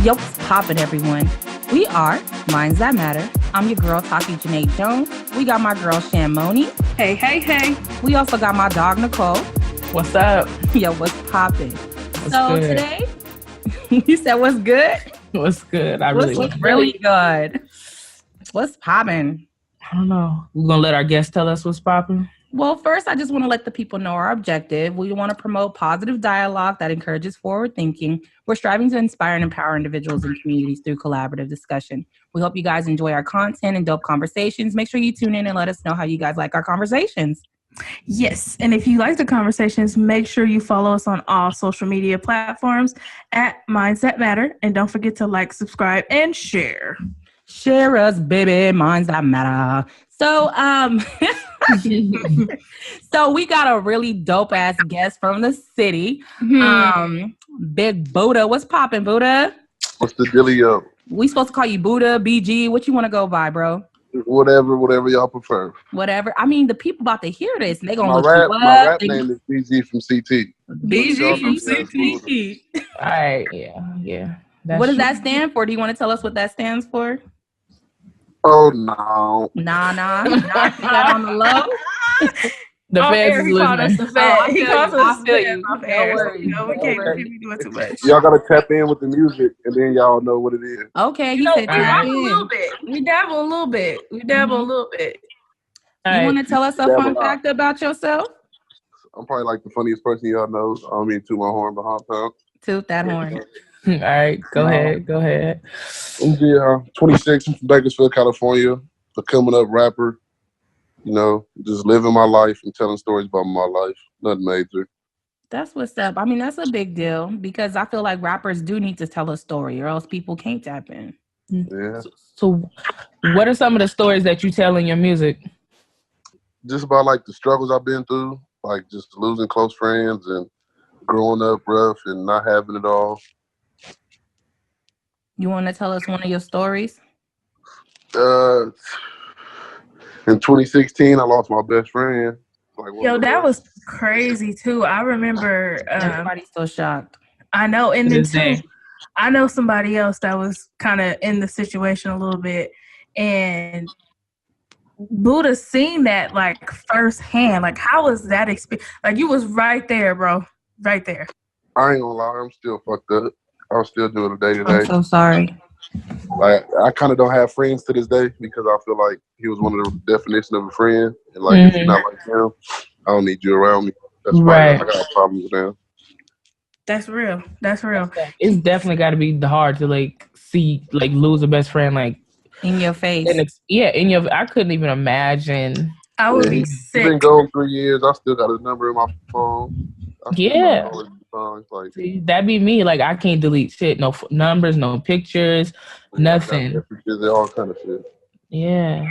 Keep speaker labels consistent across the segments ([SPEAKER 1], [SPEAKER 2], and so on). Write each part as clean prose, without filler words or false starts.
[SPEAKER 1] Yo, what's poppin', everyone? We are Minds That Matter. I'm your girl, Tati Janae Jones. We got my girl, Shamoni.
[SPEAKER 2] Hey, hey, hey.
[SPEAKER 1] We also got my dog, Nicole.
[SPEAKER 3] What's up?
[SPEAKER 1] Yo, what's poppin'?
[SPEAKER 3] What's
[SPEAKER 1] So
[SPEAKER 3] good?
[SPEAKER 1] today, you said what's good?
[SPEAKER 3] What's good?
[SPEAKER 1] What's really good? What's poppin'?
[SPEAKER 3] I don't know. We're going to let our guests tell us what's popping?
[SPEAKER 1] Well, first, I just want to let the people know our objective. We want to promote positive dialogue that encourages forward thinking. We're striving to inspire and empower individuals and communities through collaborative discussion. We hope you guys enjoy our content and dope conversations. Make sure you tune in and let us know how you guys like our conversations.
[SPEAKER 2] Yes, and if you like the conversations, make sure you follow us on all social media platforms at Minds That Matter. And don't forget to like, subscribe, and share.
[SPEAKER 1] Share us, baby. Minds That Matter. So, so we got a really dope ass guest from the city. Big Buddha. What's poppin', Buddha?
[SPEAKER 4] What's the dealio?
[SPEAKER 1] We supposed to call you Buddha, BG. What you want to go by, bro?
[SPEAKER 4] Whatever y'all prefer.
[SPEAKER 1] Whatever. I mean, the people about to hear this, and they gonna look
[SPEAKER 4] My
[SPEAKER 1] you up.
[SPEAKER 4] rap name is BG from CT.
[SPEAKER 1] BG from CT.
[SPEAKER 3] All right. Yeah.
[SPEAKER 1] What does that stand for? Do you want to tell us what that stands for?
[SPEAKER 4] Oh no.
[SPEAKER 1] Nah. Not that on the low.
[SPEAKER 3] The feds is
[SPEAKER 2] He called us the
[SPEAKER 3] listening.
[SPEAKER 2] fed. He calls us
[SPEAKER 1] I
[SPEAKER 2] the
[SPEAKER 1] feel
[SPEAKER 2] fed
[SPEAKER 1] you.
[SPEAKER 2] off air.
[SPEAKER 1] Don't worry.
[SPEAKER 2] You know, we can't be doing too much.
[SPEAKER 4] Y'all gotta tap in with the music and then y'all know what it is.
[SPEAKER 1] Okay, he
[SPEAKER 2] You know, we
[SPEAKER 1] said
[SPEAKER 2] dabble
[SPEAKER 1] tap
[SPEAKER 2] a
[SPEAKER 1] in.
[SPEAKER 2] little bit. We dabble a little bit.
[SPEAKER 3] All
[SPEAKER 1] You
[SPEAKER 3] right.
[SPEAKER 1] want to tell us a
[SPEAKER 4] Dabble
[SPEAKER 1] fun
[SPEAKER 4] out.
[SPEAKER 1] fact about yourself?
[SPEAKER 4] I'm probably like the funniest person y'all know. I don't mean to my horn behind time.
[SPEAKER 1] Toot that horn.
[SPEAKER 3] All right. Go ahead.
[SPEAKER 4] Yeah, 26, I'm from Bakersfield, California. A coming up rapper. You know, just living my life and telling stories about my life. Nothing major.
[SPEAKER 1] That's what's up. I mean, that's a big deal because I feel like rappers do need to tell a story or else people can't tap in.
[SPEAKER 4] Yeah.
[SPEAKER 3] So, what are some of the stories that you tell in your music?
[SPEAKER 4] Just about like the struggles I've been through, like just losing close friends and growing up rough and not having it all.
[SPEAKER 1] You want to tell us one of your stories?
[SPEAKER 4] In 2016, I lost my best friend. Like,
[SPEAKER 2] Yo, that was crazy too. I remember.
[SPEAKER 1] Everybody's so shocked.
[SPEAKER 2] I know, and
[SPEAKER 3] To
[SPEAKER 2] then
[SPEAKER 3] this
[SPEAKER 2] too,
[SPEAKER 3] day.
[SPEAKER 2] I know somebody else that was kind of in the situation a little bit, and Buddha seen that like firsthand. Like, how was that experience? Like, you was right there, bro, right there.
[SPEAKER 4] I ain't gonna lie, I'm still fucked up. I'm still doing it day to
[SPEAKER 1] I'm
[SPEAKER 4] day.
[SPEAKER 1] so sorry.
[SPEAKER 4] Like, I kind of don't have friends to this day because I feel like he was one of the definition of a friend. And like, if you're not like him, I don't need you around me. That's why I got a problem with him.
[SPEAKER 2] That's real.
[SPEAKER 3] It's definitely got to be hard to like see, like lose a best friend, like
[SPEAKER 1] In your face.
[SPEAKER 3] in your. I couldn't even imagine.
[SPEAKER 2] I would be
[SPEAKER 4] He's been
[SPEAKER 2] sick.
[SPEAKER 4] gone 3 years. I still got his number in my phone.
[SPEAKER 3] Yeah.
[SPEAKER 4] Like,
[SPEAKER 3] See, that'd be me. Like I can't delete shit. No numbers, no pictures, nothing.
[SPEAKER 4] messages, all kind of shit.
[SPEAKER 3] Yeah.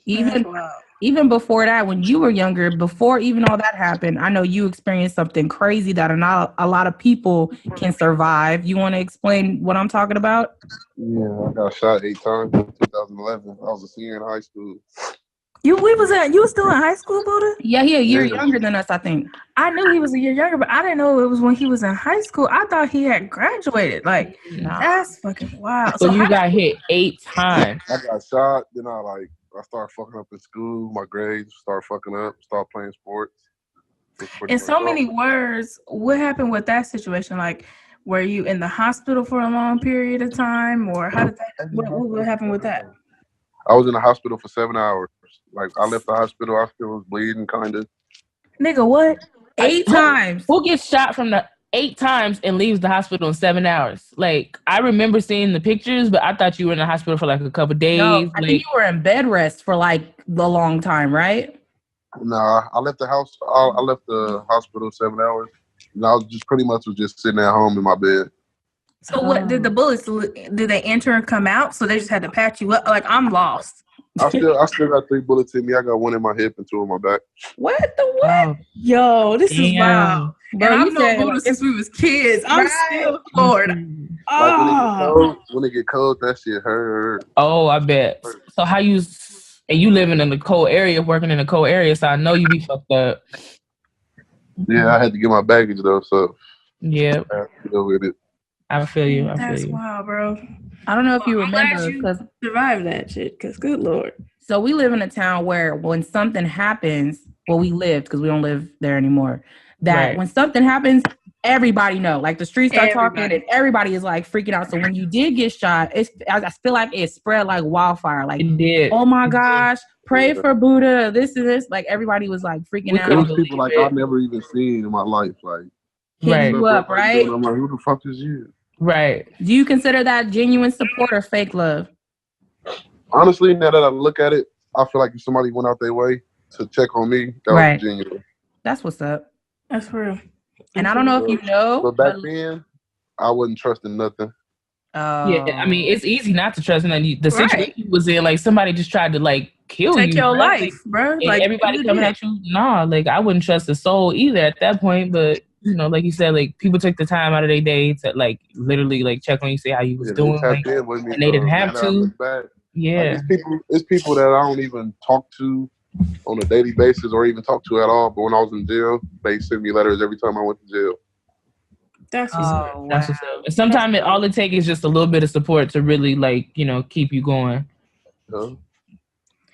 [SPEAKER 1] Even before that, when you were younger, before even all that happened, I know you experienced something crazy that not a lot of people can survive. You want to explain what I'm talking about?
[SPEAKER 4] Yeah, I got shot 8 times in 2011. I was a senior in high school.
[SPEAKER 2] You was still in high school, Buddha?
[SPEAKER 1] Yeah, he a year younger than us, I think.
[SPEAKER 2] I knew he was a year younger, but I didn't know it was when he was in high school. I thought he had graduated. Like, that's fucking wild.
[SPEAKER 3] So you got hit 8 times.
[SPEAKER 4] I got shot, then I started fucking up in school. My grades started fucking up. Started playing sports.
[SPEAKER 2] In so many words, what happened with that situation? Like, were you in the hospital for a long period of time, or how did that? What happened with that?
[SPEAKER 4] I was in the hospital for 7 hours. Like, I left the hospital, I still was bleeding, kind of.
[SPEAKER 2] Nigga, what?
[SPEAKER 1] 8 times.
[SPEAKER 3] Who gets shot from the 8 times and leaves the hospital in 7 hours? Like, I remember seeing the pictures, but I thought you were in the hospital for like a couple days.
[SPEAKER 1] No, I think you were in bed rest for like a long time, right?
[SPEAKER 4] Nah, I left the house. I left the hospital 7 hours, and I was just sitting at home in my bed.
[SPEAKER 2] So what did the bullets? Did they enter and come out? So they just had to patch you up. Like, I'm lost.
[SPEAKER 4] I still got 3 bullets in me. I got 1 in my hip and 2 in my back.
[SPEAKER 1] What the what?
[SPEAKER 3] Oh,
[SPEAKER 2] Yo, this is wild.
[SPEAKER 1] Bro,
[SPEAKER 2] And
[SPEAKER 1] you
[SPEAKER 2] I've known
[SPEAKER 1] said,
[SPEAKER 2] Buddha since we was kids. I'm still floored.
[SPEAKER 4] Like, when it get cold, that shit hurt.
[SPEAKER 3] Oh, I bet. So how you living in the cold area, working in the cold area, so I know you be fucked up.
[SPEAKER 4] Yeah, I had to get my baggage though, so
[SPEAKER 3] yeah,
[SPEAKER 4] I had to deal with it.
[SPEAKER 3] I feel you.
[SPEAKER 2] That's wild, bro.
[SPEAKER 1] I don't know if you
[SPEAKER 2] I'm glad
[SPEAKER 1] remember,
[SPEAKER 2] you
[SPEAKER 1] because
[SPEAKER 2] survived that shit. Because good Lord.
[SPEAKER 1] so we live in a town where when something happens, well, we lived because we don't live there anymore. That when something happens, everybody know. Like the streets start talking, and everybody is like freaking out. So when you did get shot, I feel like it spread like wildfire. Like,
[SPEAKER 3] it did.
[SPEAKER 1] Oh my gosh, pray for Buddha. This and this. Like everybody was like freaking out.
[SPEAKER 4] There was people like I've never even seen in my life, like
[SPEAKER 1] hitting you up, right?
[SPEAKER 4] I'm like, who the fuck is you?
[SPEAKER 3] Right.
[SPEAKER 1] Do you consider that genuine support or fake love?
[SPEAKER 4] Honestly, now that I look at it, I feel like if somebody went out their way to check on me, that was genuine.
[SPEAKER 1] That's what's up.
[SPEAKER 2] That's real.
[SPEAKER 1] And I don't know if you know,
[SPEAKER 4] but back then, I wasn't trusting nothing.
[SPEAKER 3] Yeah, I mean, it's easy not to trust. And the situation you was in, like somebody just tried to like kill
[SPEAKER 2] take
[SPEAKER 3] you,
[SPEAKER 2] your life, bro.
[SPEAKER 3] Like everybody coming at you. Nah, like I wouldn't trust a soul either at that point. But you know, like you said, like people took the time out of their day to like literally like check on you, see how you was doing, like, and they didn't have to. Yeah,
[SPEAKER 4] like, it's people that I don't even talk to on a daily basis or even talk to at all. But when I was in jail, they sent me letters every time I went to jail.
[SPEAKER 2] That's what's up.
[SPEAKER 3] That's what's up. And sometimes all it takes is just a little bit of support to really like, you know, keep you going.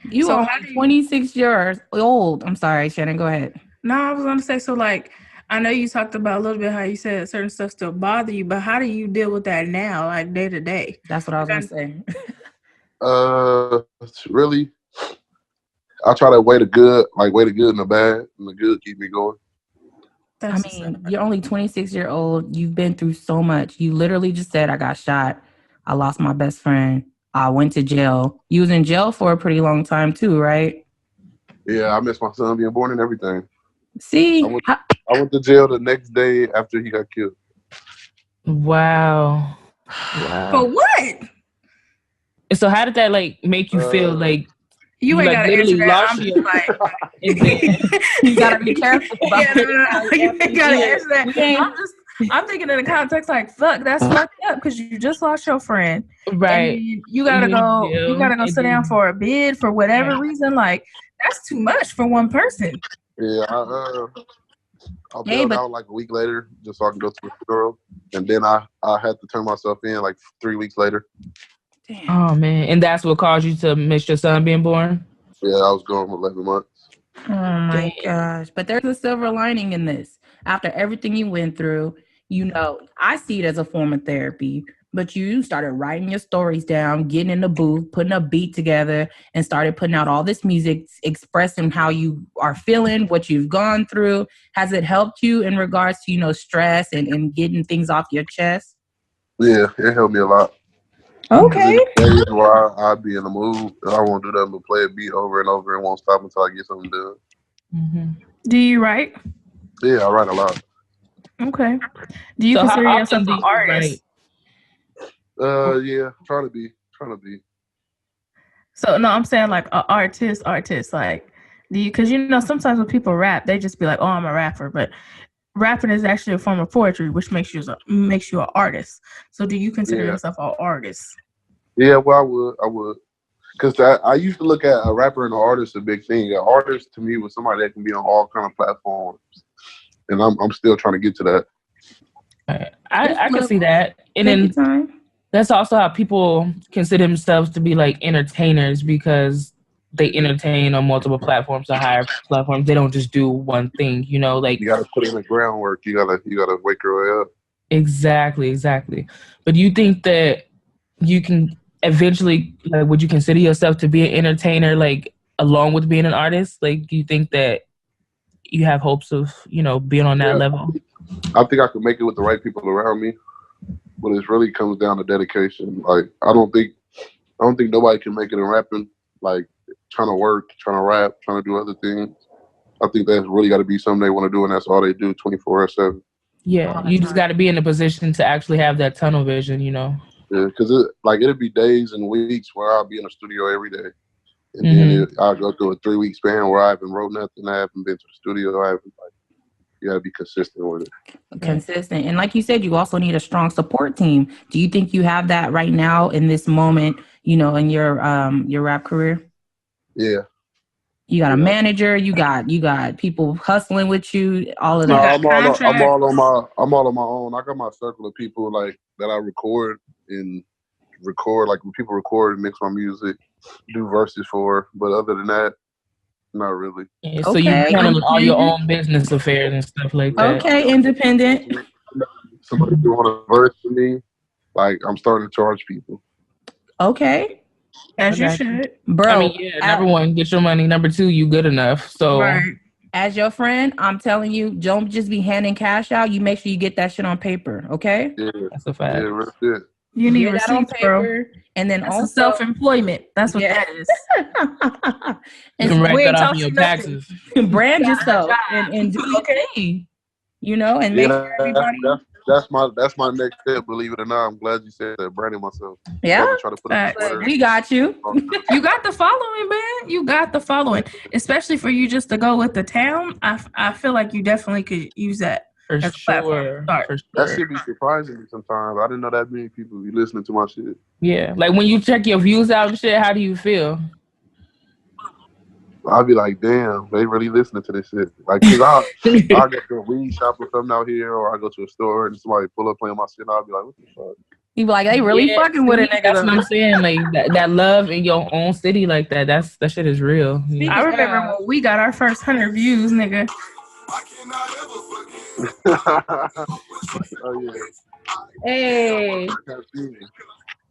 [SPEAKER 1] You are 26 years old. I'm sorry, Shannon, go ahead.
[SPEAKER 2] No, I was going to say, so like, I know you talked about a little bit how you said certain stuff still bother you, but how do you deal with that now, like day to day?
[SPEAKER 1] That's what I was going to say.
[SPEAKER 4] Really, I try to weigh the good and the bad, and the good keep me going.
[SPEAKER 1] I mean, you're only 26-years old. You've been through so much. You literally just said, I got shot. I lost my best friend. I went to jail. You was in jail for a pretty long time too, right?
[SPEAKER 4] Yeah, I missed my son being born and everything.
[SPEAKER 1] See?
[SPEAKER 4] I went to jail the next day after he got killed.
[SPEAKER 3] Wow.
[SPEAKER 2] For what?
[SPEAKER 3] And so how did that like make you feel like
[SPEAKER 2] you ain't
[SPEAKER 3] like,
[SPEAKER 2] gotta
[SPEAKER 3] literally
[SPEAKER 2] answer that.
[SPEAKER 3] lost
[SPEAKER 1] you gotta be careful about it.
[SPEAKER 2] You ain't gotta answer that. I'm thinking in the context like, fuck, that's fucked up because you just lost your friend,
[SPEAKER 3] right?
[SPEAKER 2] You gotta go. You gotta go sit down for a bid for whatever reason. Like that's too much for one person.
[SPEAKER 4] Yeah, I'll bailed out like a week later just so I can go to the funeral, and then I had to turn myself in like 3 weeks later.
[SPEAKER 1] Damn.
[SPEAKER 3] Oh man, and that's what caused you to miss your son being born?
[SPEAKER 4] Yeah, I was gone for 11 months.
[SPEAKER 1] Oh my gosh! But there's a silver lining in this. After everything you went through, you know, I see it as a form of therapy. But you started writing your stories down, getting in the booth, putting a beat together, and started putting out all this music, expressing how you are feeling, what you've gone through. Has it helped you in regards to, you know, stress and getting things off your chest?
[SPEAKER 4] Yeah, it helped me a lot.
[SPEAKER 1] Okay.
[SPEAKER 4] Days where I'd be in the mood and I won't do nothing but play a beat over and over and won't stop until I get something done.
[SPEAKER 3] Mm-hmm.
[SPEAKER 2] Do you write?
[SPEAKER 4] Yeah, I write a lot.
[SPEAKER 2] Okay. Do you consider yourself an artist?
[SPEAKER 4] Yeah, trying to be.
[SPEAKER 2] So no, I'm saying like an artist. Like, do you? Because you know sometimes when people rap, they just be like, "Oh, I'm a rapper," but rapping is actually a form of poetry, which makes you an artist. So, do you consider yourself an artist?
[SPEAKER 4] Yeah, well, I would, because I used to look at a rapper and an artist a big thing. An artist to me was somebody that can be on all kind of platforms, and I'm still trying to get to that.
[SPEAKER 3] I can see that, and then that's also how people consider themselves to be like entertainers because they entertain on multiple platforms or higher platforms. They don't just do one thing, you know. Like
[SPEAKER 4] you got to put in the groundwork. You gotta wake your way up.
[SPEAKER 3] Exactly. But do you think that you can eventually, like, would you consider yourself to be an entertainer, like, along with being an artist? Like, do you think that you have hopes of, you know, being on that level?
[SPEAKER 4] I think I could make it with the right people around me, but it really comes down to dedication. Like, I don't think nobody can make it in rapping, like, trying to work, trying to rap, trying to do other things. I think that's really got to be something they want to do, and that's all they do 24/7.
[SPEAKER 3] Yeah, you just got to be in a position to actually have that tunnel vision, you know?
[SPEAKER 4] Yeah, because it'll be days and weeks where I'll be in the studio every day. And then I'll go through a 3-week span where I haven't wrote nothing, I haven't been to the studio, you got to be consistent with it.
[SPEAKER 1] Consistent. And like you said, you also need a strong support team. Do you think you have that right now in this moment, you know, in your rap career?
[SPEAKER 4] Yeah.
[SPEAKER 1] You got a manager. You got people hustling with you. All of
[SPEAKER 4] No,
[SPEAKER 1] that.
[SPEAKER 4] I'm all on my own. I got my circle of people like that I record like when people record and mix my music, do verses for. But other than that, not really.
[SPEAKER 3] Yeah, so you handle all your own business affairs and stuff like that.
[SPEAKER 1] Okay, independent.
[SPEAKER 4] Somebody doing a verse for me, like I'm starting to charge people.
[SPEAKER 1] Okay.
[SPEAKER 2] As you should.
[SPEAKER 1] Bro.
[SPEAKER 3] I mean, yeah, number one, get your money. Number two, you good enough. So
[SPEAKER 1] as your friend, I'm telling you, don't just be handing cash out. You make sure you get that shit on paper, okay?
[SPEAKER 4] Yeah,
[SPEAKER 3] that's a fact.
[SPEAKER 4] Yeah, that's it.
[SPEAKER 2] You need
[SPEAKER 1] get
[SPEAKER 2] receipts,
[SPEAKER 1] that on paper,
[SPEAKER 2] bro.
[SPEAKER 1] And then
[SPEAKER 2] that's
[SPEAKER 1] also
[SPEAKER 2] self-employment. That's what that is.
[SPEAKER 3] You can write that off in your taxes.
[SPEAKER 1] Brand yourself and do okay. You know, and make sure everybody.
[SPEAKER 4] That's my next step. Believe it or not, I'm glad you said that. Branding myself.
[SPEAKER 1] Yeah,
[SPEAKER 4] try to put
[SPEAKER 1] we got you.
[SPEAKER 2] You got the following, man. You got the following, especially for you just to go with the town. I feel like you definitely could use that.
[SPEAKER 3] For sure.
[SPEAKER 4] That should be surprising me sometimes. I didn't know that many people be listening to my shit.
[SPEAKER 3] Yeah, like when you check your views out and shit, how do you feel?
[SPEAKER 4] I'll be like, damn, they really listening to this shit. Like, cause I'll go to a weed shop or something out here, or I go to a store and somebody pull up playing my shit. I'll be like, what the fuck?
[SPEAKER 1] You be like, they really fucking with it, nigga.
[SPEAKER 3] That's what I'm saying. Like that love in your own city, like that. That shit is real.
[SPEAKER 2] I remember when we got our first 100 views, nigga.
[SPEAKER 4] Oh yeah.
[SPEAKER 1] Hey.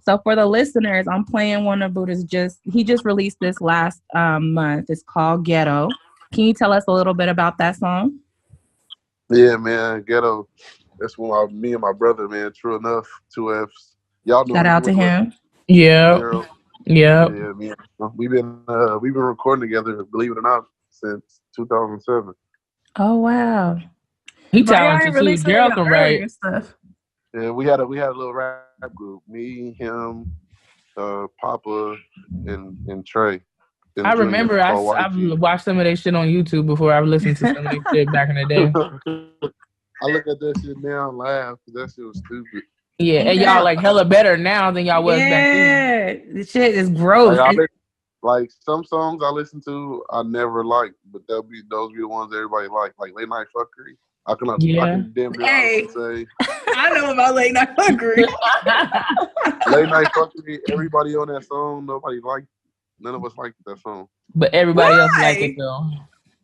[SPEAKER 1] So for the listeners, I'm playing one of Buddha's he just released this last month. It's called Ghetto. Can you tell us a little bit about that song?
[SPEAKER 4] Yeah, man, Ghetto. That's when me and my brother, man, true enough, 2 Fs. Y'all know.
[SPEAKER 1] Shout out to him.
[SPEAKER 3] Yeah. Yeah.
[SPEAKER 4] Man. We've been recording together, believe it or not, since 2007.
[SPEAKER 1] Oh wow.
[SPEAKER 3] He talented too. Gerald can write
[SPEAKER 2] stuff.
[SPEAKER 4] Yeah, we had a little rap group. Me, him, Papa, and Trey.
[SPEAKER 3] I remember I watched some of their shit on YouTube before I listened to some of their shit back in the day.
[SPEAKER 4] I look at that shit now and laugh because that shit was stupid.
[SPEAKER 3] Yeah, and y'all like hella better now than y'all was back then.
[SPEAKER 1] Yeah, the shit is gross.
[SPEAKER 4] Like some songs I listen to, I never liked, but those be the ones everybody like Late Night Fuckery. I can damn near say.
[SPEAKER 2] I know about Late Night Fuckery.
[SPEAKER 4] Late Night Fuckery, everybody on that song, none of us liked that song.
[SPEAKER 3] But everybody else liked it though.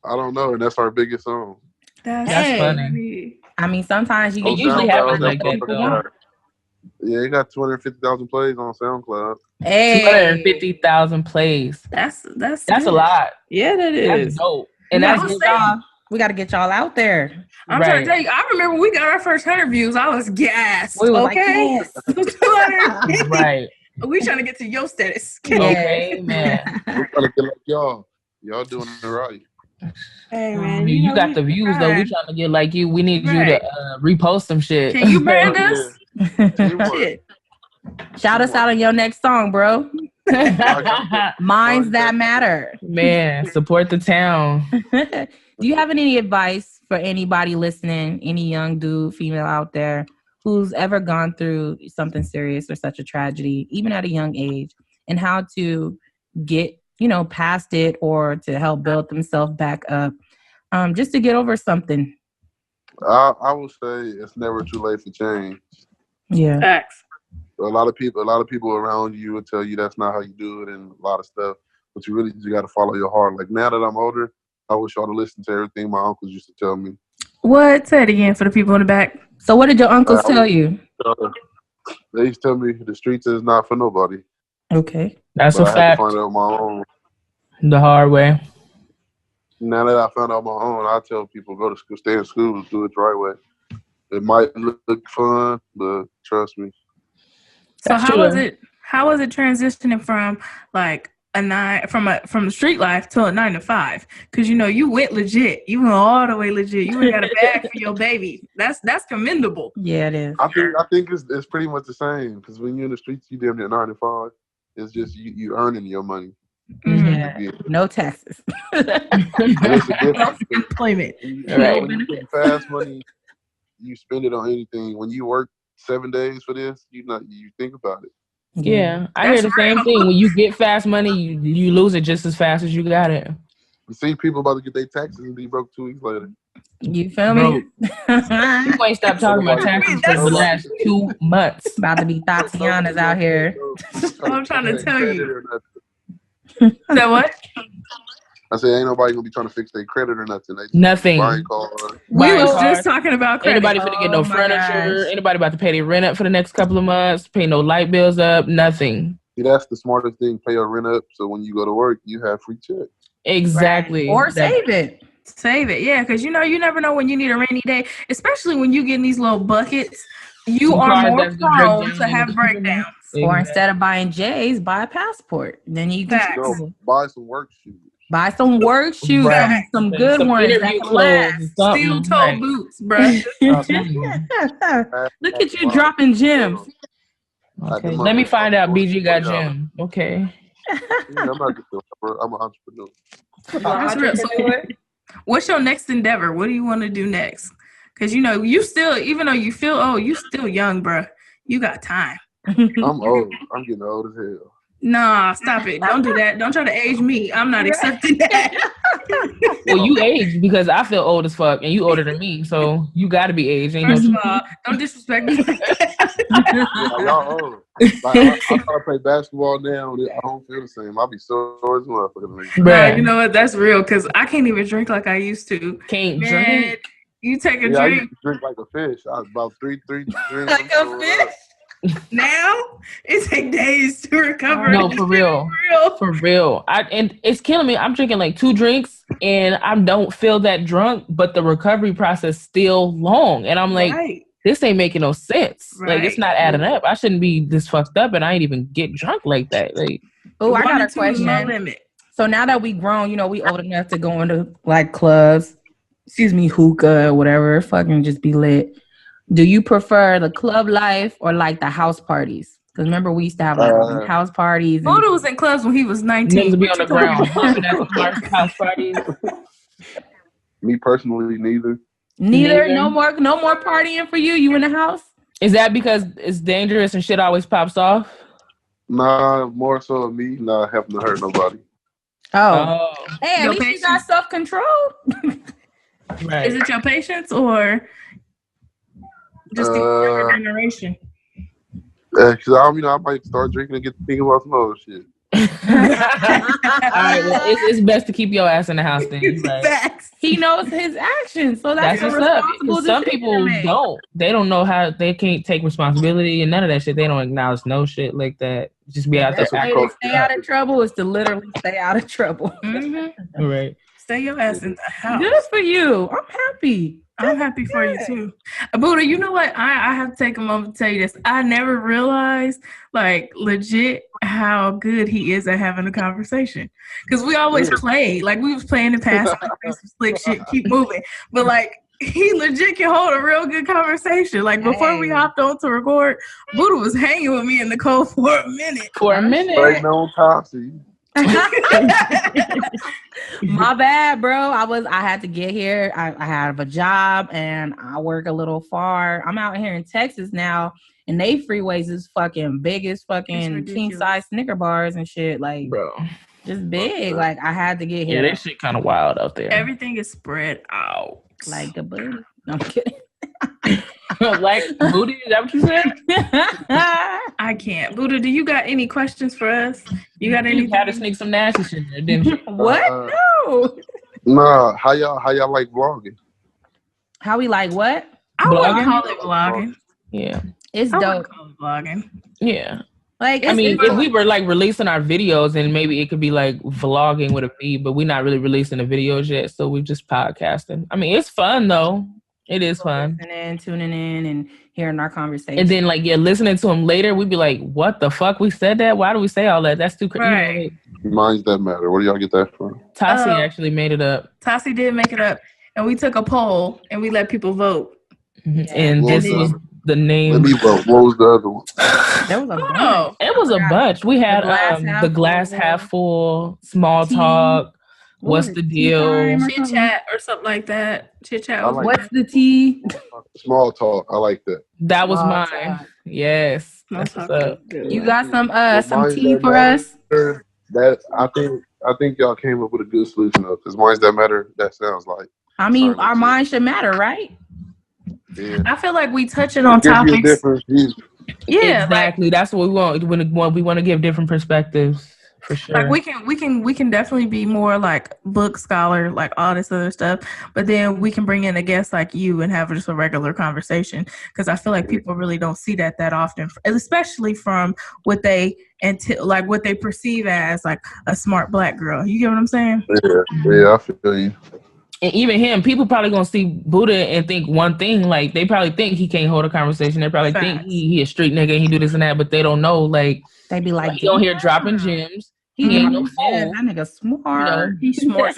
[SPEAKER 4] I don't know, and that's our biggest song.
[SPEAKER 3] That's funny.
[SPEAKER 1] I mean, sometimes you
[SPEAKER 3] usually happen like that though.
[SPEAKER 4] Yeah, it got 250,000 plays on SoundCloud.
[SPEAKER 1] Hey,
[SPEAKER 3] 250,000 plays.
[SPEAKER 2] That's
[SPEAKER 3] a lot.
[SPEAKER 2] Yeah, that is.
[SPEAKER 3] That's dope. And
[SPEAKER 1] we got to get y'all out there.
[SPEAKER 2] I'm trying to tell you. I remember when we got our first 100 views. I was gassed.
[SPEAKER 1] We was like, yes.
[SPEAKER 3] Right.
[SPEAKER 2] We trying to get to your status.
[SPEAKER 3] Okay, man.
[SPEAKER 4] We trying to get like y'all. Y'all doing it right.
[SPEAKER 2] Hey man,
[SPEAKER 3] you got the views though. We trying to get like you. We need you to repost some shit.
[SPEAKER 2] Can you brand us?
[SPEAKER 1] Shout us out on your next song, bro. Minds that matter.
[SPEAKER 3] Man, support the town.
[SPEAKER 1] Do you have any advice for anybody listening, any young dude, female out there who's ever gone through something serious or such a tragedy, even at a young age, and how to get, past it or to help build themselves back up, just to get over something?
[SPEAKER 4] I would say it's never too late to change.
[SPEAKER 1] Yeah.
[SPEAKER 2] Facts.
[SPEAKER 4] A lot of people around you will tell you that's not how you do it and a lot of stuff, but you really just got to follow your heart. Like now that I'm older, I wish y'all to listen to everything my uncles used to tell me.
[SPEAKER 2] What? Say it again for the people in the back.
[SPEAKER 1] So what did your uncles tell you?
[SPEAKER 4] They used to tell me the streets is not for nobody.
[SPEAKER 1] Okay.
[SPEAKER 3] That's a fact. I had to
[SPEAKER 4] find out my own.
[SPEAKER 3] The hard way.
[SPEAKER 4] Now that I found out my own, I tell people go to school, stay in school, do it the right way. It might look fun, but trust me.
[SPEAKER 2] So how was it transitioning from like from the street life to a 9 to 5? Because you went legit. You went all the way legit. You got a bag for your baby. That's commendable.
[SPEAKER 1] Yeah, it is.
[SPEAKER 4] I think it's pretty much the same. Because when you're in the streets, you damn near 9 to 5. It's just you earning your money.
[SPEAKER 1] Mm-hmm. Yeah. No taxes.
[SPEAKER 2] No employment.
[SPEAKER 4] When you get fast money, you spend it on anything. When you work 7 days for this, you think about it.
[SPEAKER 3] Yeah, I hear the same thing. When you get fast money, you lose it just as fast as you got it.
[SPEAKER 4] You see people about to get their taxes and be broke 2 weeks later.
[SPEAKER 1] You feel me?
[SPEAKER 3] You ain't stop talking about taxes for the last 2 months.
[SPEAKER 1] About to be Tatiana's out here.
[SPEAKER 2] I'm trying to tell you. So what?
[SPEAKER 4] I said, ain't nobody gonna be trying to fix their credit or nothing.
[SPEAKER 3] Nothing.
[SPEAKER 2] We was just talking about credit.
[SPEAKER 3] Anybody finna get no furniture? Anybody about to pay their rent up for the next couple of months? Pay no light bills up? Nothing.
[SPEAKER 4] See, that's the smartest thing. Pay your rent up, so when you go to work, you have free check.
[SPEAKER 3] Exactly.
[SPEAKER 1] Right. Or save it.
[SPEAKER 2] Save it, yeah, because you never know when you need a rainy day, especially when you get in these little buckets. You are more prone to have breakdowns.
[SPEAKER 3] Exactly.
[SPEAKER 1] Or instead of buying J's, buy a passport. Then you can
[SPEAKER 4] Buy some work shoes.
[SPEAKER 1] Buy some work shoes, some good ones.
[SPEAKER 2] Steel toe boots, bro.
[SPEAKER 1] Look at you dropping gems.
[SPEAKER 3] Okay. Let me find out BG got gym. Okay.
[SPEAKER 4] I'm not a developer. I'm an entrepreneur.
[SPEAKER 2] That's real. So, what's your next endeavor? What do you want to do next? Because you still, even though you feel old, you still young, bro. You got time.
[SPEAKER 4] I'm old. I'm getting old as hell.
[SPEAKER 2] Nah, stop it. Don't do that. Don't try to age me. I'm not accepting that.
[SPEAKER 3] Well, you aged because I feel old as fuck and you older than me, so you got to be aged.
[SPEAKER 2] First of all, don't disrespect me like that.
[SPEAKER 4] Y'all old. Like, I try to play basketball now. I don't feel the same. I'll be sore as well.
[SPEAKER 2] Bro, you know what? That's real because I can't even drink like I used to.
[SPEAKER 3] Can't drink.
[SPEAKER 2] You take a
[SPEAKER 4] drink. I used to
[SPEAKER 2] drink
[SPEAKER 4] like a fish. I was about three drinks.
[SPEAKER 2] Like a fish? Now it takes days to recover.
[SPEAKER 3] No, for real. And it's killing me. I'm drinking like 2 drinks and I don't feel that drunk, but the recovery process still long. And I'm like, this ain't making no sense. Like it's not adding up. I shouldn't be this fucked up and I ain't even get drunk like that. Like,
[SPEAKER 1] oh, I got a question. So now that we grown, we old enough to go into like clubs, hookah or whatever, fucking just be lit. Do you prefer the club life or like the house parties? Because remember, we used to have like house parties.
[SPEAKER 2] Buddha was in clubs when he was 19.
[SPEAKER 3] Niggas be on the ground. House parties.
[SPEAKER 4] Me personally, neither.
[SPEAKER 1] Neither. No more partying for you. You in the house?
[SPEAKER 3] Is that because it's dangerous and shit always pops off?
[SPEAKER 4] Nah, more so of me not having to hurt nobody.
[SPEAKER 1] Oh. Hey, at least you got self-control.
[SPEAKER 2] Right. Is it your patience or just the younger generation?
[SPEAKER 4] Because I might start drinking and get thinking about some other shit.
[SPEAKER 3] All right, well, it's best to keep your ass in the house then. Right?
[SPEAKER 1] He knows his actions, so that's
[SPEAKER 3] what's up. Some people don't. They don't know how. They can't take responsibility and none of that shit. They don't acknowledge no shit like that. Just be out there.
[SPEAKER 1] To stay out of trouble is to literally stay out of trouble.
[SPEAKER 2] Mm-hmm.
[SPEAKER 3] All right.
[SPEAKER 2] Stay your ass in the house.
[SPEAKER 1] Good for you. I'm happy.
[SPEAKER 2] I'm happy for you too. Buddha, you know what? I have to take a moment to tell you this. I never realized, like, legit how good he is at having a conversation. Because we always played. Like, we was playing in the past, like, some slick shit, keep moving. But, like, he legit can hold a real good conversation. Like, before we hopped on to record, Buddha was hanging with me in the cold for a minute.
[SPEAKER 4] Right now, Topsy.
[SPEAKER 1] My bad, bro. I had to get here. I have a job and I work a little far. I'm out here in Texas now, and they freeways is fucking big as fucking king size Snicker bars and shit. Like,
[SPEAKER 3] bro,
[SPEAKER 1] just big. Like, I had to get here.
[SPEAKER 3] Yeah, that shit kind of wild out there.
[SPEAKER 2] Everything is spread out
[SPEAKER 1] like a booty. No, I'm kidding.
[SPEAKER 3] Like booty? Is that what you said?
[SPEAKER 2] I can't. Buddha, do you got any questions for us? You got anything?
[SPEAKER 3] You had to sneak some nasty shit in there, didn't you?
[SPEAKER 1] What? No.
[SPEAKER 4] Nah. How y'all like vlogging?
[SPEAKER 1] How we like what?
[SPEAKER 2] I wouldn't call it vlogging.
[SPEAKER 3] Yeah.
[SPEAKER 1] It's dope.
[SPEAKER 2] I wouldn't call it vlogging.
[SPEAKER 3] Yeah.
[SPEAKER 1] Like,
[SPEAKER 3] I mean, if we were like releasing our videos, then maybe it could be like vlogging with a V, but we're not really releasing the videos yet, so we're just podcasting. I mean, it's fun though. It is fun.
[SPEAKER 1] Tuning in and hearing our conversation.
[SPEAKER 3] And then, like, listening to them later, we'd be like, what the fuck? We said that? Why do we say all that? That's too crazy.
[SPEAKER 2] Right.
[SPEAKER 4] Minds that matter. Where do y'all get that from?
[SPEAKER 3] Tassie actually made it up.
[SPEAKER 2] Tassie did make it up. And we took a poll and we let people vote.
[SPEAKER 3] Mm-hmm. Yeah. And this was the name.
[SPEAKER 4] Let me vote. What was the other one?
[SPEAKER 1] There was a bunch.
[SPEAKER 3] It was a bunch. We had the glass half full, small talk. What's the deal?
[SPEAKER 2] Chit chat or something like that. Chit chat.
[SPEAKER 4] Like
[SPEAKER 1] what's the tea?
[SPEAKER 4] Small talk. I like that.
[SPEAKER 3] That was mine. Yes. That's what's up.
[SPEAKER 1] You got some tea for us?
[SPEAKER 4] That I think I think y'all came up with a good solution though, because minds that matter. That sounds like.
[SPEAKER 1] I mean, our minds should matter, right?
[SPEAKER 4] Yeah.
[SPEAKER 2] I feel like we touching on
[SPEAKER 4] Give you a
[SPEAKER 2] topics.
[SPEAKER 4] different view.
[SPEAKER 2] Yeah,
[SPEAKER 3] exactly. That's what we want. We want to give different perspectives for sure.
[SPEAKER 2] like we can definitely be more like book scholar, like all this other stuff. But then we can bring in a guest like you and have just a regular conversation, because I feel like people really don't see that often, especially from what they what they perceive as like a smart Black girl. You get what I'm saying?
[SPEAKER 4] Yeah, I feel you.
[SPEAKER 3] And even him, people probably gonna see Buddha and think one thing. Like they probably think he can't hold a conversation. They probably think he a street nigga and he do this and that, but they don't know. Like
[SPEAKER 1] they be like,
[SPEAKER 3] he on here dropping gems. He ain't no fool.
[SPEAKER 1] Yeah, that nigga smart.
[SPEAKER 2] He's smart.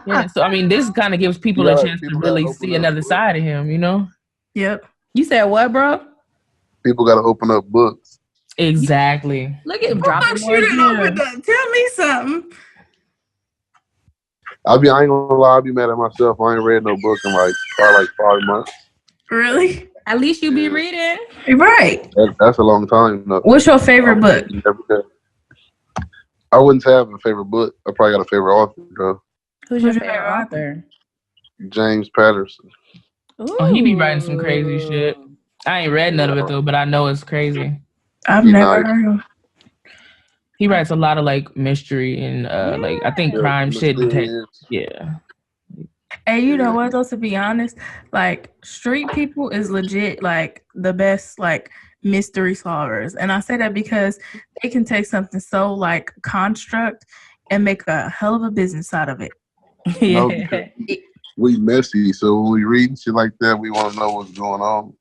[SPEAKER 3] Yeah. So I mean, this kind of gives people a chance to really see another side of him. You know?
[SPEAKER 2] Yep.
[SPEAKER 1] You said what, bro?
[SPEAKER 4] People got to open up books.
[SPEAKER 3] Exactly.
[SPEAKER 1] Look at him dropping more gems.
[SPEAKER 2] Tell me something.
[SPEAKER 4] I ain't gonna lie, I'll be mad at myself. I ain't read no book in probably 5 months.
[SPEAKER 2] Really?
[SPEAKER 1] At least you be reading.
[SPEAKER 2] Right.
[SPEAKER 4] That's a long time. No.
[SPEAKER 2] What's your favorite book?
[SPEAKER 4] I wouldn't say I have a favorite book. I probably got a favorite author though.
[SPEAKER 1] Who's your favorite author?
[SPEAKER 4] James Patterson.
[SPEAKER 1] Ooh.
[SPEAKER 3] Oh, he be writing some crazy shit. I ain't read none of it though, but I know it's crazy.
[SPEAKER 2] I've never heard of him.
[SPEAKER 3] He writes a lot of like mystery and like I think crime shit. Yeah.
[SPEAKER 2] And you know what though, to be honest, like street people is legit like the best like mystery solvers. And I say that because they can take something so like construct and make a hell of a business out of it.
[SPEAKER 1] Yeah.
[SPEAKER 4] We messy, so when we read shit like that, we want to know what's going on.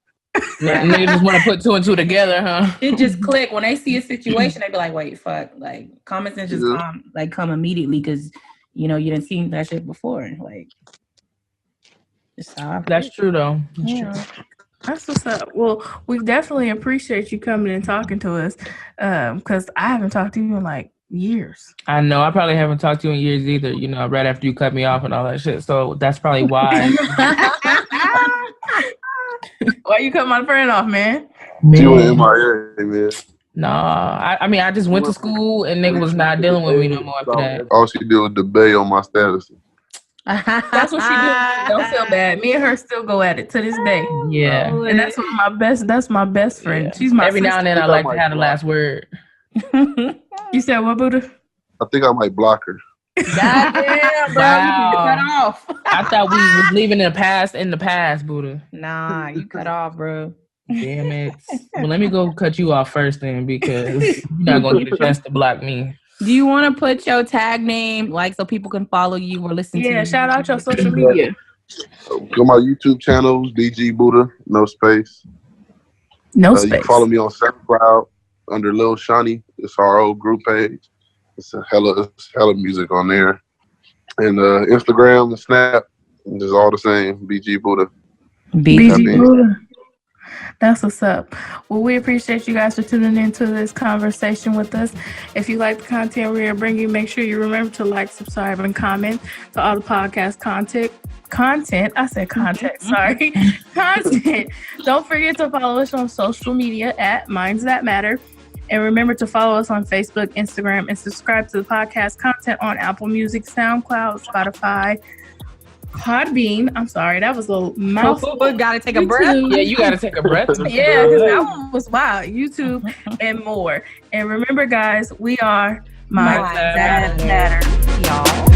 [SPEAKER 3] Niggas just want to put two and two together, huh?
[SPEAKER 1] It just click when they see a situation. They be like, "Wait, fuck!" Like common sense just come immediately because you know you didn't see that shit before. Like,
[SPEAKER 3] that's true though. That's true.
[SPEAKER 2] That's what's up. Well, we definitely appreciate you coming and talking to us, because I haven't talked to you in like years.
[SPEAKER 3] I know. I probably haven't talked to you in years either. You know, right after you cut me off and all that shit. So that's probably why.
[SPEAKER 2] Why you cut my friend off, man?
[SPEAKER 4] She went in my ear, man.
[SPEAKER 3] Nah, I mean, I just went to school and nigga was not dealing with me no more after that.
[SPEAKER 4] All she did was debate on my status.
[SPEAKER 2] That's what she did. Don't feel bad. Me and her still go at it to this day.
[SPEAKER 3] Yeah,
[SPEAKER 2] and that's one of my best. That's my best friend. Yeah. She's my
[SPEAKER 3] every now and then I like to have the last word.
[SPEAKER 2] You said what, Buddha?
[SPEAKER 4] I think I might block her.
[SPEAKER 1] Goddamn, bro, wow. You cut off.
[SPEAKER 3] I thought we was leaving the past, Buddha.
[SPEAKER 1] Nah, you cut off, bro.
[SPEAKER 3] Damn it. Well, let me go cut you off first then, because you're not gonna get a chance to block me.
[SPEAKER 1] Do you want to put your tag name, like, so people can follow you or listen to you?
[SPEAKER 2] Yeah, shout out your social media.
[SPEAKER 4] Go my YouTube channels, BGBUDDA, no space.
[SPEAKER 2] No space.
[SPEAKER 4] You can follow me on SoundCloud under Lil Shawnee. It's our old group page. It's hella music on there. And Instagram and Snap, it's all the same. BGBUDDA.
[SPEAKER 2] BGBUDDA. That's what's up. Well, we appreciate you guys for tuning into this conversation with us. If you like the content we are bringing, make sure you remember to like, subscribe, and comment to all the podcast content. I said content, sorry. Content. Don't forget to follow us on social media at Minds That Matter. And remember to follow us on Facebook, Instagram, and subscribe to the podcast content on Apple Music, SoundCloud, Spotify, Podbean. I'm sorry, that was a mouthful.
[SPEAKER 1] Gotta take a breath.
[SPEAKER 3] Yeah, you gotta take a breath.
[SPEAKER 2] Yeah, because that one was wild. YouTube and more. And remember, guys, we are Minds That Matter.
[SPEAKER 1] Y'all.